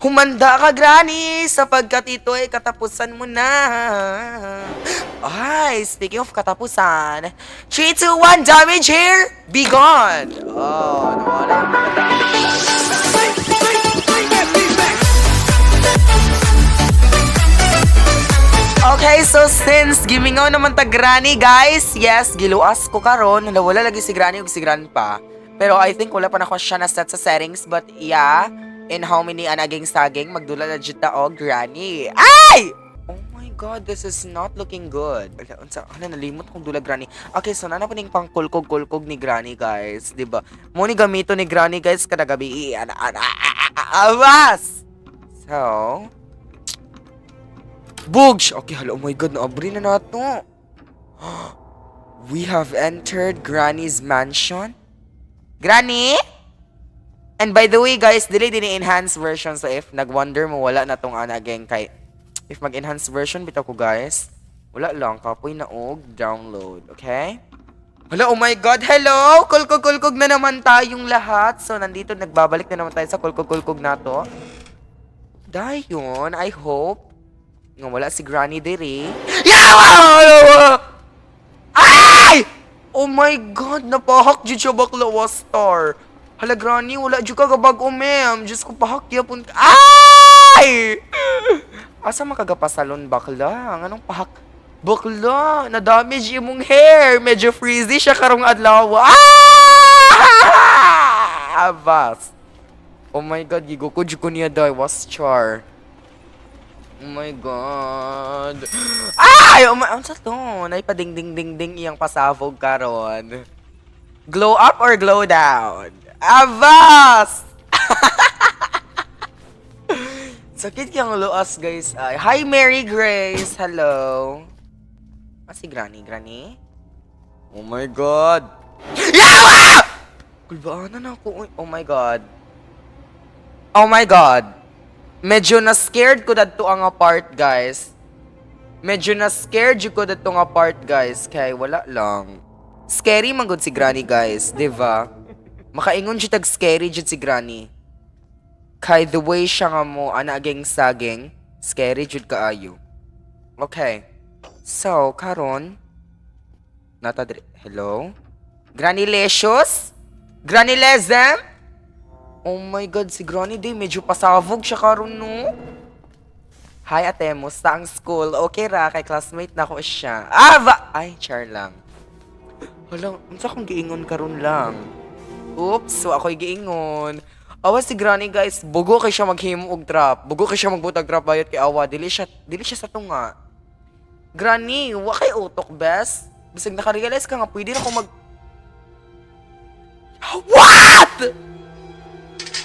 Humanda ka, Granny, sapagkat ito ay katapusan mo na. Ay, speaking of katapusan, 3, 2, 1, damage here, be gone. Oh, nawala yung Okay, so since gimingaw naman ta Granny, guys, yes, giluas ko karon. Wala lagi si Granny ug si Grandpa. Pero I think wala pa na ko siya na set sa settings, but yeah, in how many anaging saging magdula na jud ta og Granny. Ay! Oh my god, this is not looking good. Unsa nalimot kong dula Granny. Okay, so nana pa ning pangkulkog-kulkog ni Granny, guys, di ba? Mo ni gamito ni Granny, guys, kada gabi. Awas! So, Bugs! Okay, hello, oh my god, naabri na nato. We have entered Granny's mansion. Granny? And by the way, guys, dili din enhanced version. So if nag-wonder mo, wala na tong anageng kay... If mag-enhanced version, bitaw ko, guys. Wala lang, kapoy na og download. Okay? Hello, oh my god, hello! Kulkog-kulkog na naman tayong lahat. So nandito, nagbabalik na naman tayo sa kulkog-kulkog na to. Dayon, I hope nga wala si Granny diri. Yawa! Ay! Oh my god, napahak jud siya bakla was star. Hala Granny, wala jud ka gabag ma'am. Diyos ko pahak yapon ka. Ay! Asa makagapasalon bakla? Anong pahak? Bakla, na-damage imong hair. Medyo frizzy siya karong adlaw. Ah! Abas. Oh my god, gigukod ko niya day was char. Oh my god. Ay! Oh my... Ano sa to? Naipading-ding-ding-ding iyang pasabog karon. Glow up or glow down? Avas! Sakit kang luas, guys. Ay, hi, Mary Grace. Hello. Si Granny? Granny? Oh my god. Yawa! Kulbaanan ako. Oh my god. Oh my god. Medyo na-scared ko dadto ang apart, guys. Medyo na-scared ko dadto ang apart, guys. Kaya wala lang. Scary man gud si Granny, guys. Diba? Makaingon siya tag-scary jud si Granny. Kaya the way siya nga mo, anaging saging, scary jud kaayo. Okay. So, karon hello? Granny Lecious? Granny Lezem? Oh my god, si Granny day, medyo pasavog siya karon no? Hi ate, musta ang school? Okay ra, kay classmate na ko siya. Ay, char lang. Hala, unsa kong giingon karon lang? Oops, so ako'y giingon. Awa si Granny, guys, bugo kay siya maghimo og trap. Bugo kay siya magbutag trap bayot kay awa, dili siya sa tunga. Granny, wa kay utok, bes. Bisag naka-realize ka nga pwede na ko mag... What?!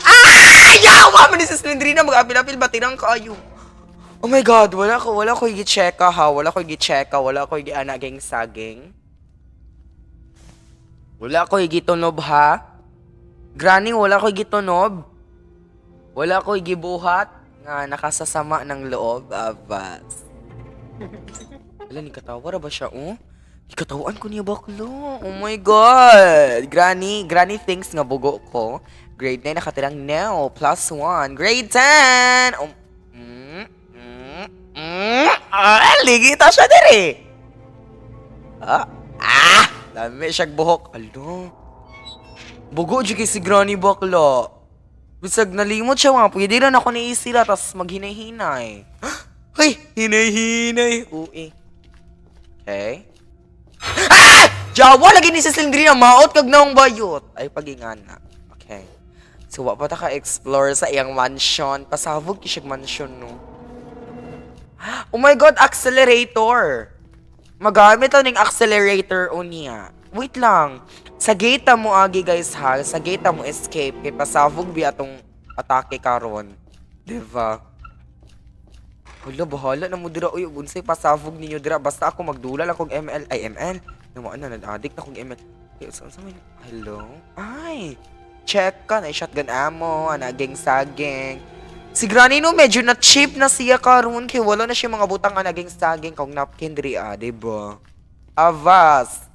Ay! Yawa! Man, si Slendrina, mag-apil-apil, batirang kaayo. Oh my god, wala ko i-checka ha. Wala ko i-anaging saging. Wala ko i-gitunob ha. Granny, wala ko i-gitunob. Wala ko i-gibuhat nga nakasasama ng loob. Abas. Wala, ni katawa ba siya, oh? Ikatawan ko niya baklo. Oh my god. Granny thinks nga bugo ko. Grade 9 nakatirang no. +1. Grade 10. Oh. Ligita siya diri. Dami siyang buhok. Alo. Bugo dyan si Granny bakla. Bisag nalimot siya nga. Pwede rin ako ni Isila tas maghinay-hinay. Ay! Hinay-hinay. Uy. Okay. Jawa lagi ni si Slendrina. Maot kag naong bayot. Ay, pagingan na. Okay. So, wapa ta ka-explore sa iyang mansion. Pasabog kisig mansion, no? Oh my god, accelerator! Magamit ang ning accelerator o niya. Wait lang. Sa gate mo agi, guys, ha? Sa gate mo escape. Kay pasabog bi atong atake karon. Diba? Hala, bahala na mo dira. Uy, unsay pasabog ninyo dira. Basta ako magdula lang kong ML. Ay, ML. Namaan na, nag-addict na kong ML. Hello? Ay! Check ka na shotgun ammo, anaging saging. Si Granny no medyo na cheap na siya karon kay wala na siya mga butang anaging saging kung napkin diri diba? Avas.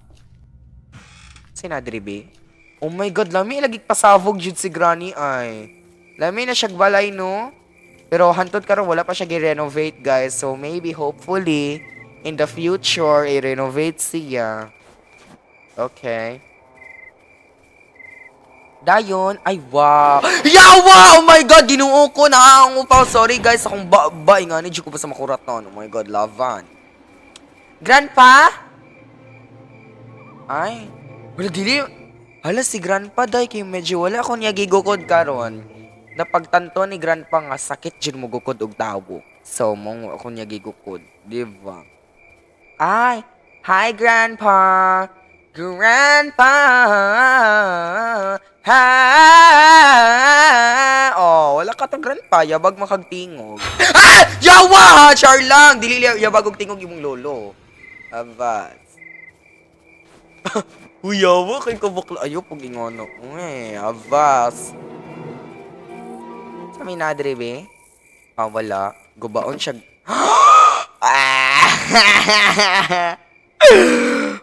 Sinadribi. Oh my god, lami lagi pasavog jud si Granny ay. Lami na siya balay no. Pero hantod karon wala pa siya gi-renovate, guys. So maybe hopefully in the future i-renovate siya. Okay. Dayon, ay wow. Yawa! Oh my god, ginuo ko na ang upaw. Sorry guys, akong ba nga ni ko pa sa makurat nun. Oh my god, lavan. Grandpa? Ay, wala dili. Hala si Grandpa day kay medyo wala ko niya gigukod karon. Napagtanto ni Grandpa nga sakit jud mo gukod og tabo. So mo ako niya gigukod, di ba? Ay, hi Grandpa. Grandpa. Ha. Oh, wala ka tong Grandpa, yabag makagtingog. Ah! Yawa! Char lang, dili yabag og tingog imong lolo. Abas. Uyawa kay kabukla. Ayo pag ingono. Uy, abas. Sa may nadre be? Ah, wala. Gubaon siya.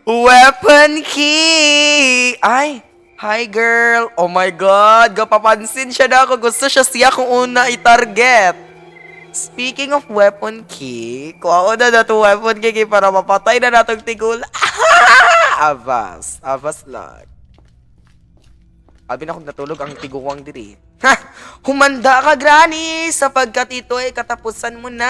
Weapon key! Ay! Hi girl! Oh my god! Gapapansin siya na ako. Gusto siya kung una i-target. Speaking of weapon key, kuha na na to weapon key para mapatay na natong tigul. Avas. Avas lang. Abi na kung natulog ang tiguwang diri. Ha! Humanda ka, Granny, sapagkat ito ay katapusan mo na.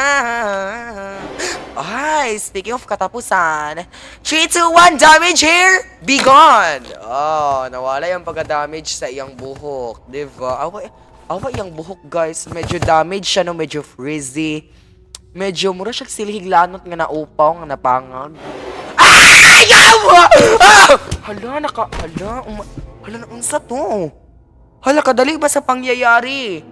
Ay, speaking of katapusan, 3, 2, 1, damage here, be gone. Oh, nawala yung pagka-damage sa iyang buhok, diba? Awa iyang buhok, guys. Medyo damage siya, no? Medyo frizzy. Medyo mura siya silihiglanot nga naupaw, nga napangag. Ay! Yawa! Ah! Hala, hala, naunsa to? Hala, kadali ba sa pangyayari?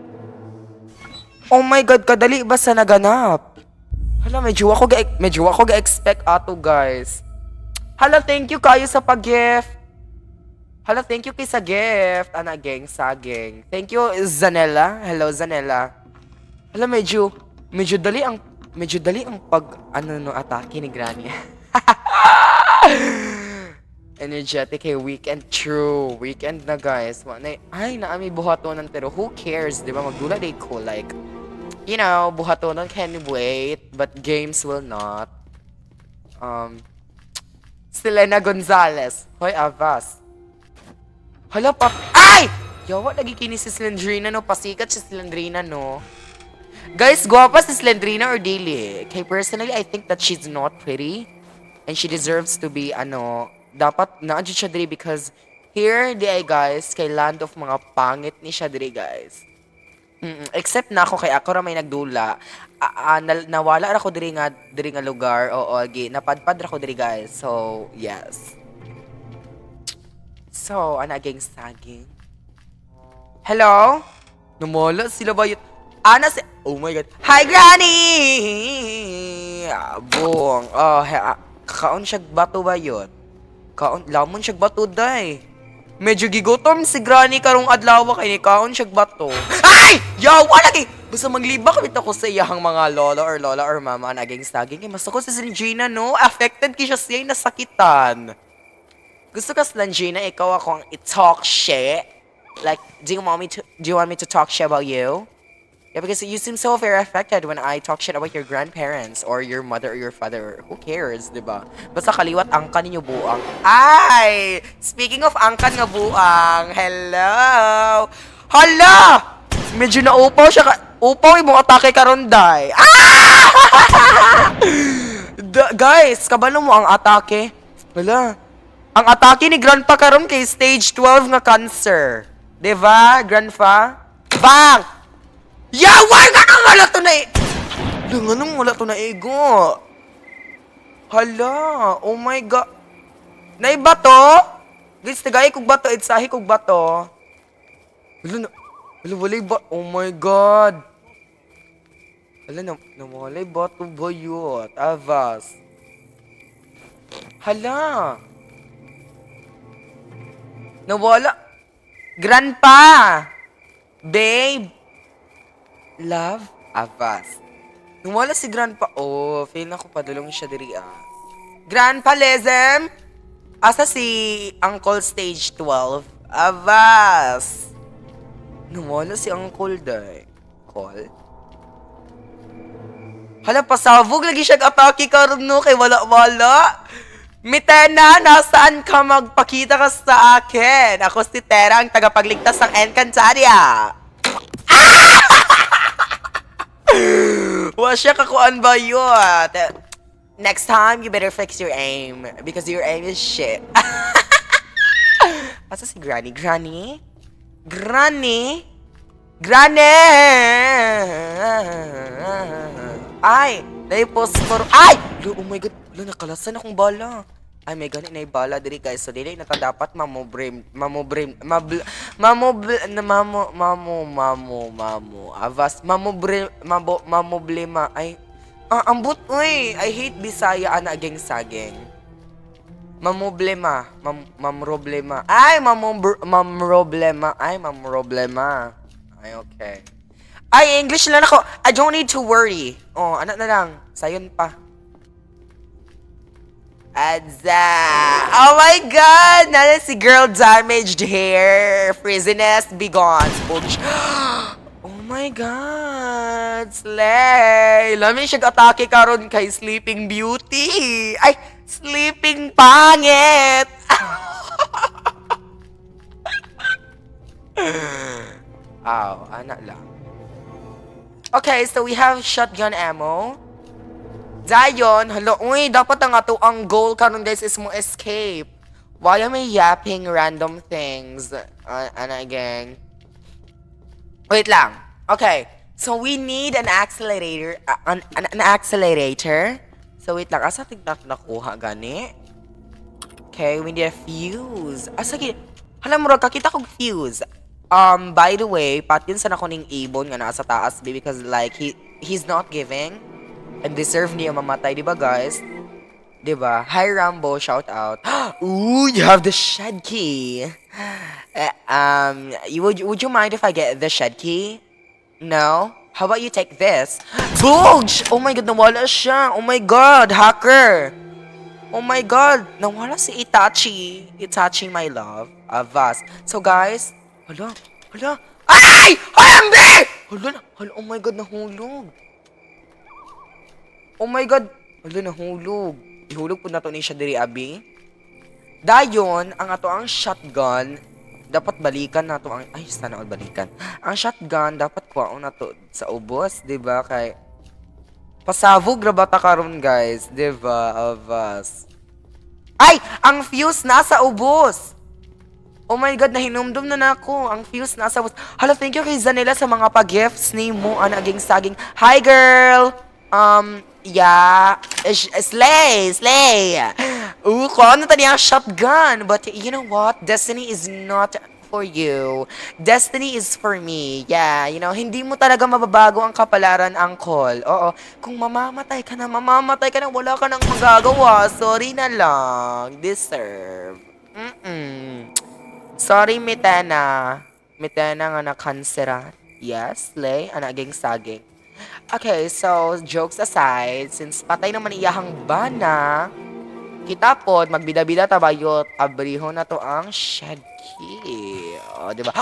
Oh my God, kadali ba sa naganap? Hala, medyo ako ga-expect ato, guys. Hala, thank you kayo sa pag-gift. Hala, thank you kay sa gift. Ana, geng, saging. Thank you, Zanella. Hello, Zanella. Hala, medyo dali ang atake ni Granny. Energetic kay weekend. True. Weekend na, guys. Ay, naami buhatonan pero who cares? Di ba? Magdula day ko. Like, you know, buhatonan can wait, but games will not. Selena Gonzalez. Hoy, Avas. Hala pa. Ay! Yawa, nagikinis si Slendrina, no? Pasikat si Slendrina, no? Guys, guwapa si Slendrina or dili? Okay, personally, I think that she's not pretty. And she deserves to be, dapat naadyo siya diri because here, di ay guys, kay land of mga pangit ni siya diri, guys. Except na ako, kay ako ra may nagdula. Nawala ra ko diri nga lugar. Oo, napadpad ra ko diri, guys. So, yes. So, anaging saging. Hello? Namala sila ba yun? Oh my God. Hi, Granny! Buong. Oh, kaon siya bato ba yun? Lamon siya bato, day. Medyo gigutom si Granny karong adlaw kay ni kaon siya bato. Ay! Yawa lagi! Basta magliba kami ako sa iyahang mga lola or mama naging saging. Mas ako si Gina, no? Affected ki siya siya nasakitan. Gusto ka, Gina, ikaw ako ang i-talk shit? Like, do you want me to talk shit about you? Yeah, because you seem so very affected when I talk shit about your grandparents or your mother or your father. Who cares, diba? Basta kaliwat angkan ninyo buang. Ay! Speaking of angkan nga buang, hello! Hala! Medyo naupaw siya upaw yung mga atake karon, day. Ah! Guys, kabalo mo ang atake? Wala. Ang atake ni Grandpa karon kay stage 12 nga cancer. Diba, Grandpa? Bang! Yawa! Ganang wala to na Ganang wala to na ego. Hala! Oh my God! Naiba to? Guys, tagay kong bato. Itsahi kong bato. Walay ba? Oh my God! Nawalay bato ba yun? Avas. Hala! Nawala. Grandpa! Babe! Love? Avas. Nawala si Grandpa. Oh, feel na ko padulong siya diri, Grandpa Lezem? Asa si Uncle Stage 12? Avas. Nawala si Uncle day. Call? Hala, pasabog lagi siya atake karon no kay wala-wala. Mitena, nasaan ka? Magpakita ka sa akin. Ako si Tera, ang tagapagligtas ng Encantadia. Wa siya kakuan ba yun? Next time, you better fix your aim. Because your aim is shit. Asa si Granny? Granny? Granny? Granny! Ay! Naipos for... Ay! Oh my god! Nakalasan akong bala. Ay, may ganit na bala diri guys. So, dili na ta dapat mamoblema. Ay, ambot, uy. I hate Bisaya, ana, geng sageng. Mamoblema. Mamroblema. Ay, mamroblema. Ay, mamroblema. Ay, okay. Ay, English lang ako. I don't need to worry. Oh, anak na lang. Sayon pa. Adza! Oh my God! Nana si girl damaged hair. Frizziness, be gone. Oh my God! Slay! Lami siya atake karon kay Sleeping Beauty. Ay! Sleeping pangit! Aw, anak lang. Okay, so we have shotgun ammo. Dayon, hello, uy, dapat ang ato ang goal karon guys is mo escape. Why am I yapping random things? Gang. Wait lang. Okay, so we need an accelerator, an accelerator. So wait lang, asa tignan nakuha gani? Okay, we need a fuse. Asa gid? Hala mo kakita kog fuse. By the way, patin sa nako ning ibon nga nasa taas because like he's not giving. And deserve niya mamatay, di ba guys? Di ba? Hi Rambo, shout out. Ooh, you have the shed key. Would you mind if I get the shed key? No? How about you take this? Bulge! Oh my God, nawala siya. Oh my God, hacker. Oh my God, nawala si Itachi. Itachi, my love. Avast. So guys, hala. Ay! Halambi! Hala, oh my God, nahulog. Oh my God! Wala, nahulog. Ihulog po na to ni siya diri, abi. Dayon, ang ato ang shotgun, dapat balikan na to ang... Ay, sana all balikan. Ang shotgun, dapat kuwaon na to sa ubos, diba? Kay... Pasavog rabata karon guys, diba? Avas. Ay! Ang fuse nasa ubos! Oh my God, nahinumdum na nako. Ang fuse nasa ubos. Hala, thank you kay Zanella sa mga pag-gifts ni mo, anaging saging. Hi, girl! Yeah, slay. Ooh, ko ano tani ang shotgun. But you know what? Destiny is not for you. Destiny is for me. Yeah, you know, hindi mo talaga mababago ang kapalaran, Uncle. Oo, kung mamamatay ka na, wala ka nang magagawa. Sorry na lang. Deserve. Sorry, Mitena. Mitena nga na-canceran. Yes, slay. Anaging saging. Okay, so, jokes aside, since patay naman iyahang bana, kita po, magbida-bida tabayot, abriho na to ang shed key. O, diba?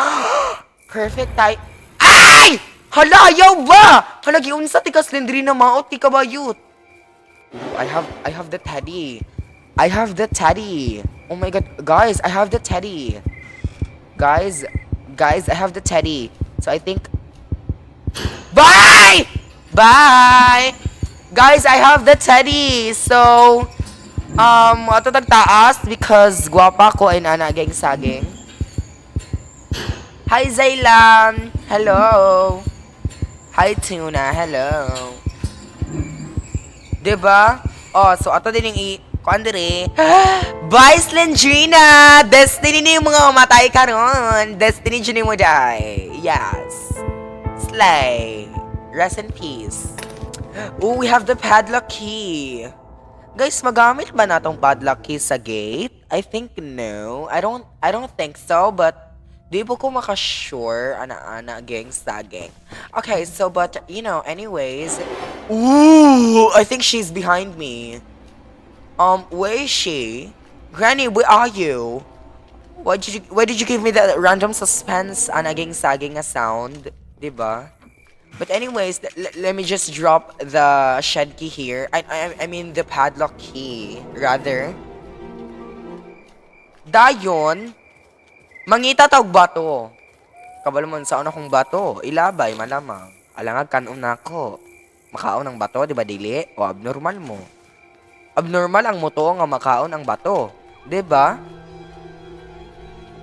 Perfect time. Ay! Hala, ayaw ba? Hala, giunsa tikas lindri na maot, ti kabayot. I have the teddy. Oh my God, guys, I have the teddy. Guys, I have the teddy. So, I think... Bye! Guys, I have the teddy. So, ato tagtaas because guwapa ko ay nanaging saging. Hi, Zaylan. Hello. Hi, Tuna. Hello. Diba? Oh, so ato din yung kuandere. Bye, Slendrina! Destiny na yung mga mamatay karon. Destiny dyan mo die. Yes. Slay. Rest in peace. Oh, we have the padlock key. Guys, magamit ba natong padlock key sa gate? I think no. I don't think so, but di po ko makasure. Ana, gang, saging. Okay, so, but, you know, anyways. Ooh, I think she's behind me. Where is she? Granny, where are you? Why did you give me that random suspense, anaging saging a sound? Diba? But anyways, let me just drop the shed key here. I mean the padlock key, rather. Dayon, mangita tawag bato. Kabalo mo sa una kong bato, ilabay, malamang. Alangag kanon nako. Makaon ang bato, di ba dili? O abnormal mo. Abnormal ang moto nga makaon ang bato. Di ba?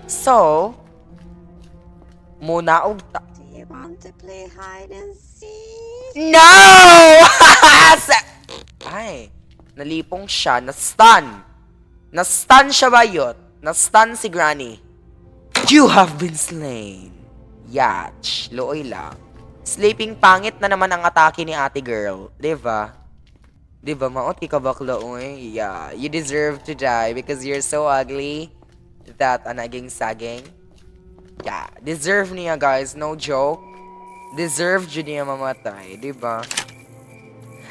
So, muna og Do you want to play hide and seek? No! Ay, nalipong siya, na-stun. Na-stun siya ba yun? Na-stun si Granny. You have been slain. Yatch, looy lang. Sleeping pangit na naman ang atake ni ate girl. Diba? Diba, maot ka bakla, uy? Yeah, you deserve to die because you're so ugly that naging saging. Yeah, deserve niya guys, no joke. Deserve dyan niya mamatay, diba?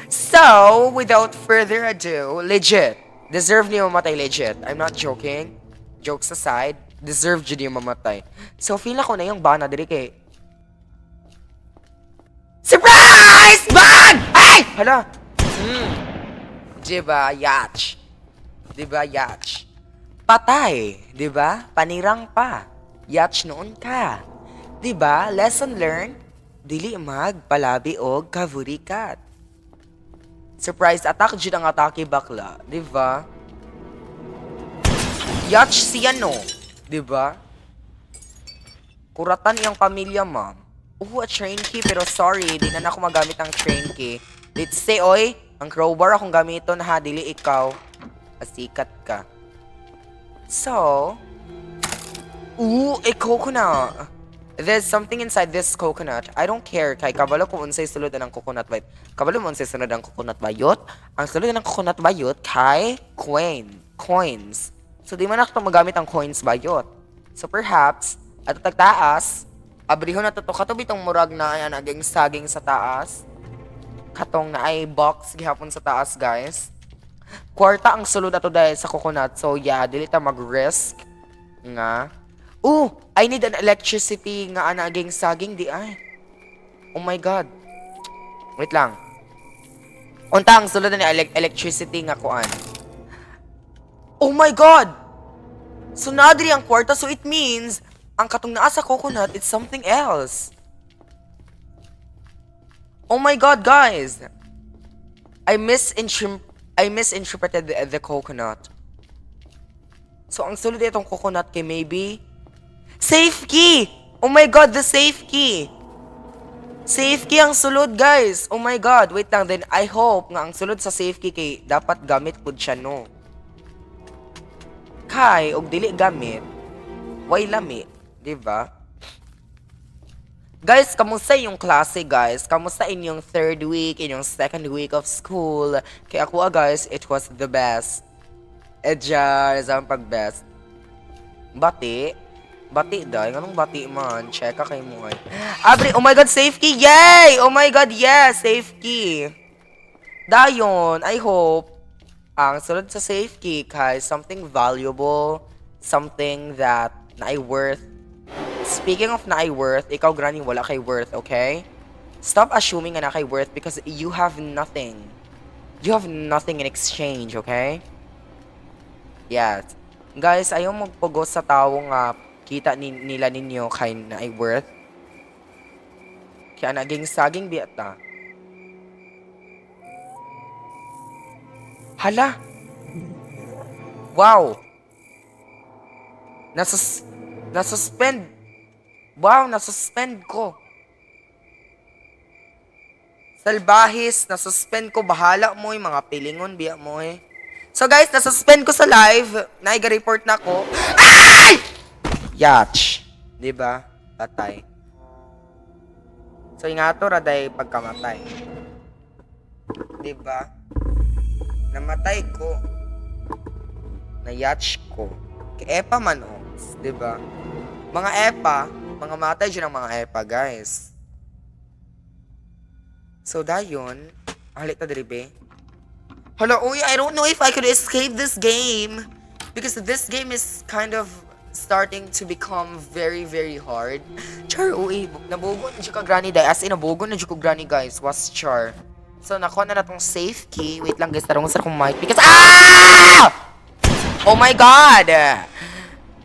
So, without further ado, legit. Deserve niya mamatay, legit. I'm not joking. Jokes aside, deserve dyan niya mamatay. So, feel ako na yung bana diri kay... Surprise! Bag! Ay! Hala! Diba, yatch? Diba, yatch? Patay, diba? Panirang pa. Yatch noon ka. Diba? Lesson learned? Dili magpalabi og kavurikat. Surprise attack jud ang atake bakla, di ba? Yatch siya no, di ba? Kuratan iyang pamilya, ma'am. A train key, pero sorry, di na ako magamit ang train key. Let's say, oy, ang crowbar akong gamiton ha, dili ikaw. Asikat ka. So, a coconut. There's something inside this coconut. I don't care kay kabalo kung unsay sulod ng coconut bayot. Kabalo mo unsay sulod ng coconut bayot? Ang sulod ng coconut bayot kay coins. So di man ako magamit ang coins bayot. So perhaps at tagtaas, abrihon na to katubi tong murag na ayan naging saging sa taas. Katong na ay box gihapon sa taas, guys. Kwarta ang sulod ato dahil sa coconut. So yeah, dili ta mag-risk nga. I need an electricity nga anaging saging di ay. Oh my god. Wait lang. Unta ang sulod na electricity nga kuan. Oh my god. So nadri ang kwarta, so it means ang katong naa sa coconut it's something else. Oh my god, guys. I misinterpreted the coconut. So ang sulod itong coconut kay maybe safe key! Oh my god, the safe key! Safe key ang sulod, guys! Oh my god, wait lang. Then, I hope nga ang sulod sa safe key kay dapat gamit po siya, no? Kay, og dili gamit, way lami. Diba? Guys, kamusta yung klase, guys? Kamusta inyong third week, inyong second week of school? Kay ako, guys, it was the best. Edjar, ang pag-best. Bati dahil. Anong bati man? Check ka kay mo ay. Abri, oh my god, safe key! Yay! Oh my god, yes! Safe key! Dayon, I hope ang sunod sa safe key kay something valuable, something that na ay worth. Speaking of na ay worth, ikaw, Granny, wala kay worth, okay? Stop assuming na kay worth because you have nothing. You have nothing in exchange, okay? Yes. Guys, ayaw magpugos sa tao nga kita nila ninyo kay na ay worth. Kaya naging saging biyata. Hala! Wow! Nasuspend. Wow, nasuspend ko. Salbahis, nasuspend ko. Bahala mo yung mga pilingon biya mo eh. So guys, nasuspend ko sa live. Naiga-report na ko. Ay! Yatch. Diba? Patay. So, ingato raday pagkamatay. Diba? Namatay ko. Na-yatch ko. Epa man, oh. Diba? Mga epa, mga matay dyan ang mga epa, guys. So, dayon. Halit na diribe. Hala, uy, I don't know if I could escape this game. Because this game is kind of starting to become very, very hard. Char, uy, nabugo na dyan ka granny, day. As in, nabugo na dyan ko granny, guys. Was char. So, nakuha na tong safe key. Wait lang, guys. Tarong sa akong mic. Because, Oh my God!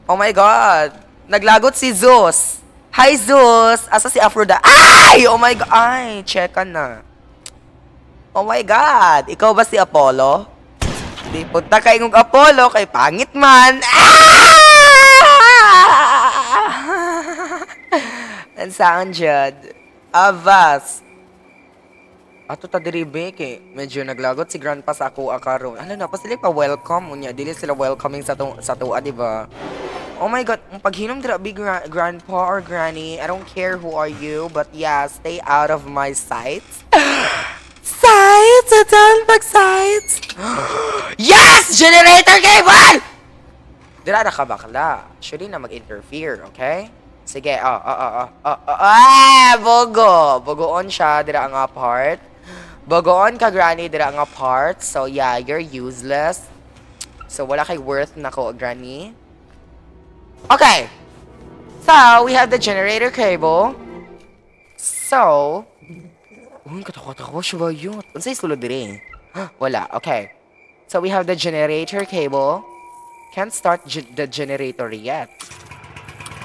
Oh my God! Naglagot si Zeus. Hi, Zeus! Asa si Aphrodite? Ay! Oh my God! Ay, checka na. Oh my God! Ikaw ba si Apollo? Di punta kay ng Apollo, kay pangit man. Ang saan dyan? Avast. Ato ta diri kay medyo naglagot si grandpa sa ako akaron. Ano na pa sila pa welcome unya dili sila welcoming sa tuwa, di ba? Oh my God, ang paghinom dira big grandpa or granny, I don't care who are you, but yeah, stay out of my sight. Sights! Saan pag-sights? Yes! Generator cable! Dira na ka bakla. Actually na mag-interfere, okay? Sige, bogo. Bogoon siya, dira ang part. Bogoon ka, granny, dira ang part. So, yeah, you're useless. So, wala kay worth na ko, granny. Okay. So, we have the generator cable. So, katakot-takot siya ba yun? Unsay sulod dire? Wala, okay. So, we have the generator cable. Can't start the generator yet.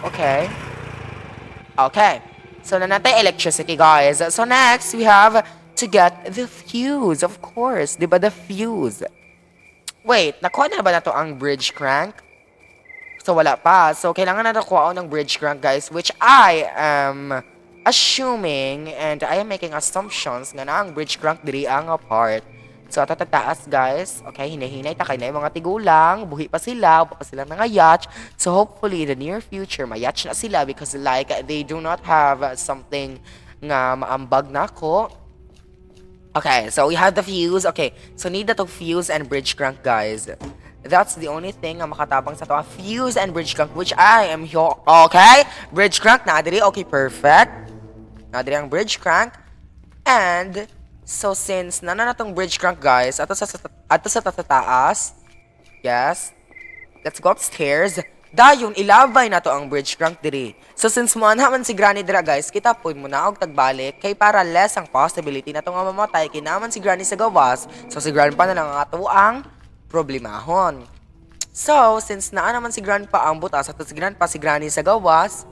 Okay. Okay. So, nanatay electricity, guys. So, next, we have to get the fuse, of course. Diba, the fuse? Wait, nakuha na ba na to ang bridge crank? So, wala pa. So, kailangan na nakuha ng bridge crank, guys, which I am assuming and I am making assumptions nga na ang bridge crank diri ang apart. So, tatataas, guys. Okay, hinahinay ta kay na yung mga tigulang. Buhi pa sila. Upa pa sila ng yacht. So, hopefully, in the near future, may yacht na sila because like, they do not have something nga maambag na ko. Okay, so we have the fuse. Okay, so need na to fuse and bridge crank, guys. That's the only thing nga makatabang sa to. Fuse and bridge crank, which I am here. Okay, bridge crank na adiri. Okay, perfect. Na adiri ang bridge crank. And so since nana na tong bridge crank, guys, ato sa taas. Yes. Let's go upstairs. Dayon ilabay na to ang bridge crank diri. So since mo man si Granny dira, guys, kita po mo na og tagbalik kay para less ang possibility na to nga mamatay kay naman si Granny sa gawas. So si Grandpa na lang ang ato ang problemahon. So since naa naman si Grandpa ang butas at si Grandpa si Granny sa gawas.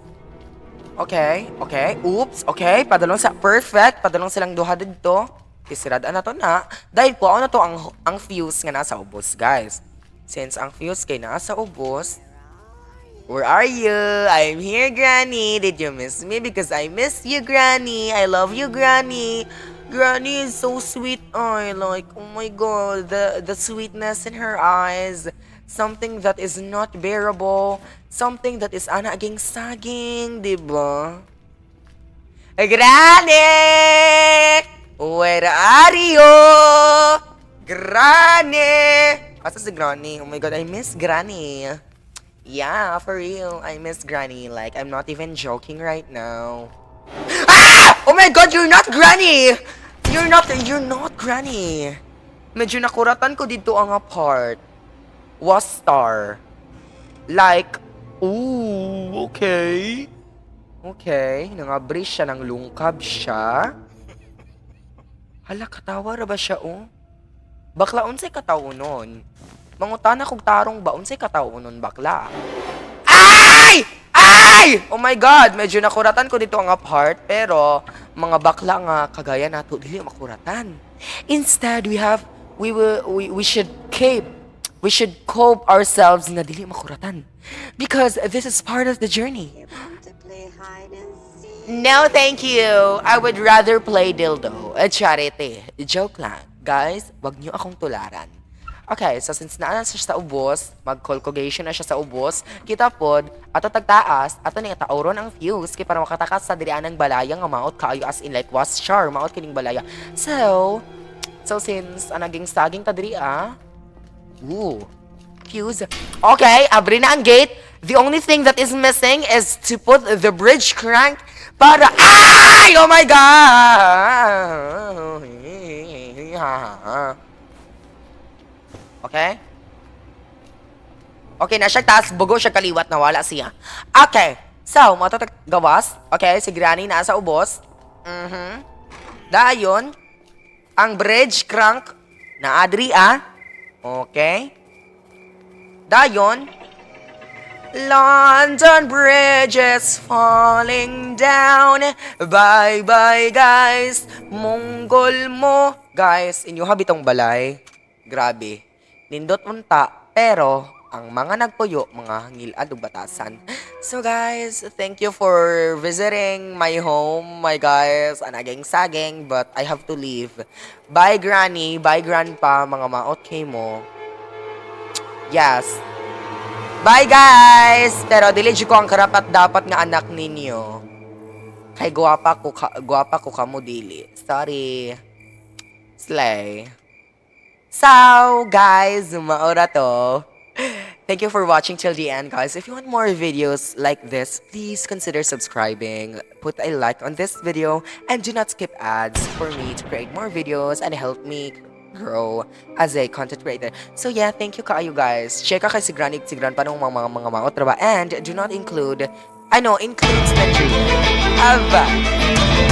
Okay, okay. Oops, okay. Padalong sa perfect. Padalong silang duha dito. Kisirad-an na to na. Dahil po ano to ang fuse nga nasa ubos, guys. Since ang fuse kay nasa ubos, where are you? I'm here, Granny. Did you miss me? Because I miss you, Granny. I love you, Granny. Granny is so sweet. I like, oh my God, the sweetness in her eyes. Something that is not bearable. Something that is anaging saging, diba? Granny! Where are you? Granny! Asa si Granny? Oh my God, I miss Granny. Yeah, for real. I miss Granny. Like, I'm not even joking right now. Ah! Oh my God, you're not Granny! You're not Granny. Medyo nakuratan ko dito ang apart. Was star. Like, ooh, okay. Okay, nangabri siya, nang lungkab siya. Hala, katawa ra ba siya, oh? Bakla, unsay katawunon? Mangutana kog tarong ba, unsay katawunon bakla? Ay! Ay! Oh my God, medyo nakuratan ko dito ang apart, pero mga bakla nga kagaya nato dili makuratan. Instead, we should cope ourselves na dili makuratan. Because this is part of the journey. You want to play hide and seek? No, thank you. I would rather play dildo. Charity. Joke lang. Guys, wag niyo akong tularan. Okay, so since naanan siya sa ubos, mag-colcogation na siya sa ubos, kita pod, ato tagtaas, ato ni taoron ang fuse, kay para makatakas sa dirian ng balaya nga maot kaayo as in like was char, maot kining balaya. So since naging saging ta diri ooh, fuse. Okay, abri na ang gate. The only thing that is missing is to put the bridge crank para... Ay! Oh my God! Okay? Okay na siya, taas bugo siya kaliwat, nawala siya. Okay, so, gawas. Okay, si Granny nasa ubos. Dayon, ang bridge crank na Adri, Okay. Dayon, London Bridge is falling down. Bye-bye, guys. Munggol mo. Guys, inyo habitong balay. Grabe. Nindot unta, pero ang mga nagpuyo, mga ngilad ug batasan. So guys, thank you for visiting my home, my guys, anaging saging, but I have to leave. Bye, Granny. Bye, Grandpa. Mga maot kay mo. Yes. Bye, guys! Pero dili ko ang karapat dapat nga anak ninyo. Kay guwapa ko kamo dili. Sorry. Slay. So, guys, maura to. Thank you for watching till the end, guys. If you want more videos like this, please consider subscribing. Put a like on this video and do not skip ads for me to create more videos and help me grow as a content creator. So yeah, thank you kaayo guys. Check kay si Granny, si Gran panong mga maotra ba, and do not include includes the tree. Aba.